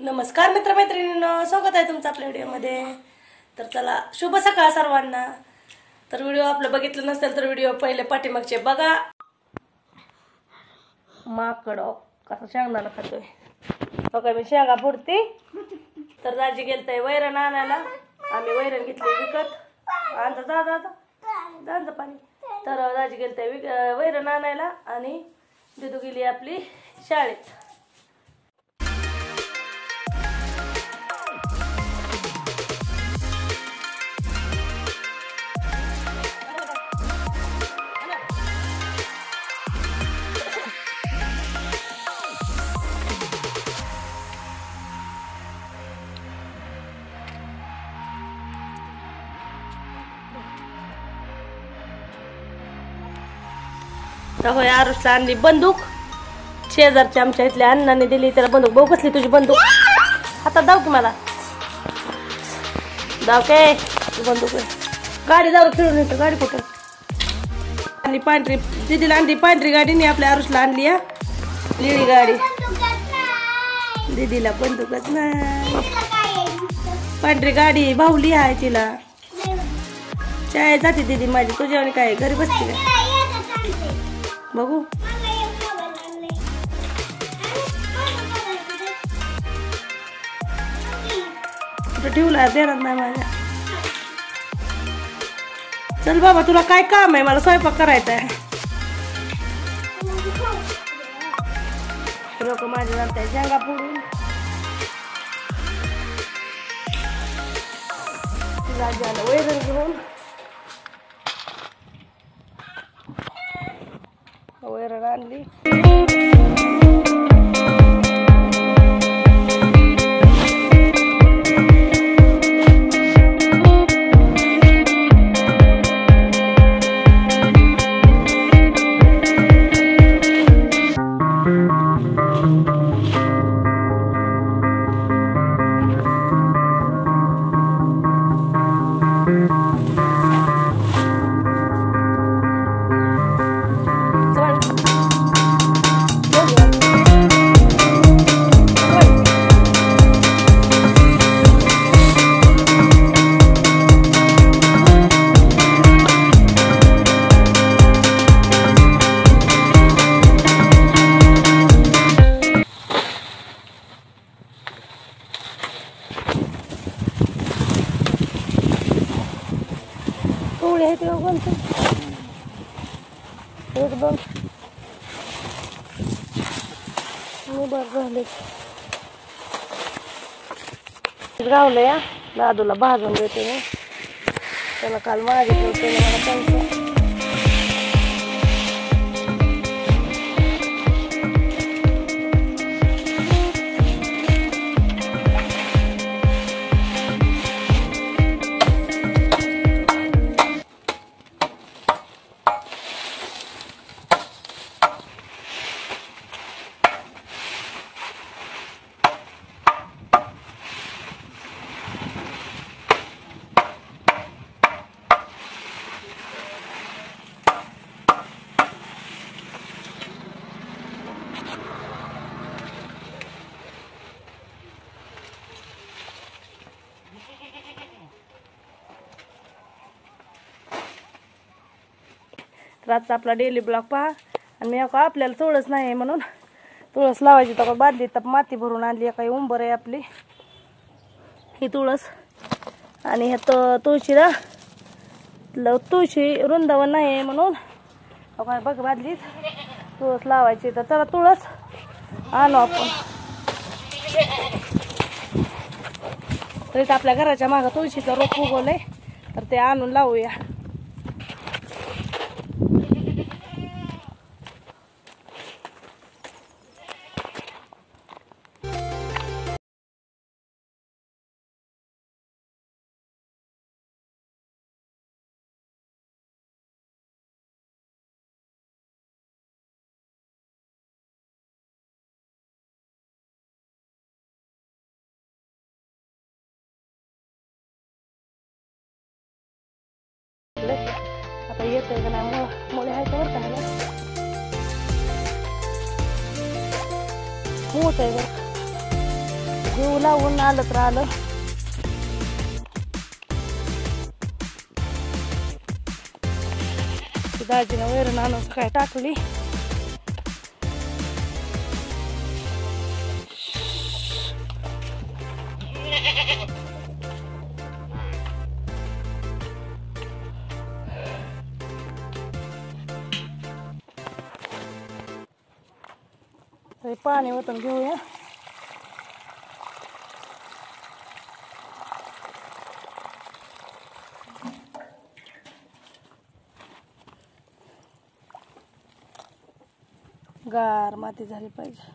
नमस्कार मित्रमैत्रिणींनो, स्वागत आहे तुमचं आपल्या व्हिडिओमध्ये. तर चला, शुभ सकाळ सर्वांना. तर व्हिडिओ आपलं बघितलं नसेल तर व्हिडिओ पहिले पाठीमागचे बघा. माकड कसा शेंगदाणा खातोय बघा. मी शेंगा फोडते. तर दाजी गेलताय वैरण आणायला. आम्ही वैरण घेतली विकत. जा पाणी. तर दाजी गेलताय वैरण आणायला आणि दिदू गेली आपली शाळेत. होय, आरुषला आणली बंदूक. शेजारच्या आमच्या इथल्या अण्णाने दिली त्याला बंदूक. भाऊ कसली तुझी बंदूक? हातात दाव की मला. दाव के बंदूक. गाडी जाऊ खेळून येतं. गाडी कुठं आणली? पांढरी दिदीला आणली पांढरी गाडीने. आपल्या आरुषला आणली निळी गाडी. दीदीला बंदूकच नाही. पांढरी गाडी भाऊली आहे तिला. शाळेत जाते दीदी माझी. तुझ्या आणि काय घरी बसते का? बघू कुठं ठेवला देणार नाही माझ्या. चल बाबा, तुला काय काम आहे? मला स्वयंपाक करायचा आहे. लोक माझ्या जाणताय शेंगा फोडून. झालं वैरण घेऊन. वैरण आणली. एकदम गावलं या. दादूला भाजून देते मी. त्याला काल मागितलं होतं मला त्यांचं. रातचा आपला डेली ब्लॉग पहा. आणि मी आपल्याला तुळस नाही म्हणून तुळस लावायची. तर बादली तर माती भरून आणली. काही उंबर आहे आपली ही तुळस. आणि ह्या तुळशीला तुळशी वृंदावन नाही म्हणून बघ बादलीत तुळस लावायची. तर चला तुळस आणू आपण. तरी आपल्या घराच्या मागं तुळशीचं रोप उगवलंय. तर ते आणून लावूया. आता येतोय का नाही मुळे आहे का बरं का मोठ आहे बरं. घेऊ लावून आलं तर आलं. दाजीनं वैरण आणून काय टाकली. पाणी ओतून घेऊया. गार माती झाली पाहिजे.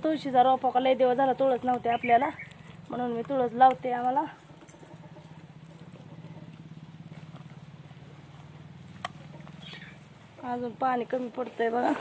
तुळशीचा रोपा का लय दिवस झाला तुळस नव्हते आपल्याला, म्हणून मी तुळस लावते. आम्हाला अजून पाणी कमी पडतंय बघा.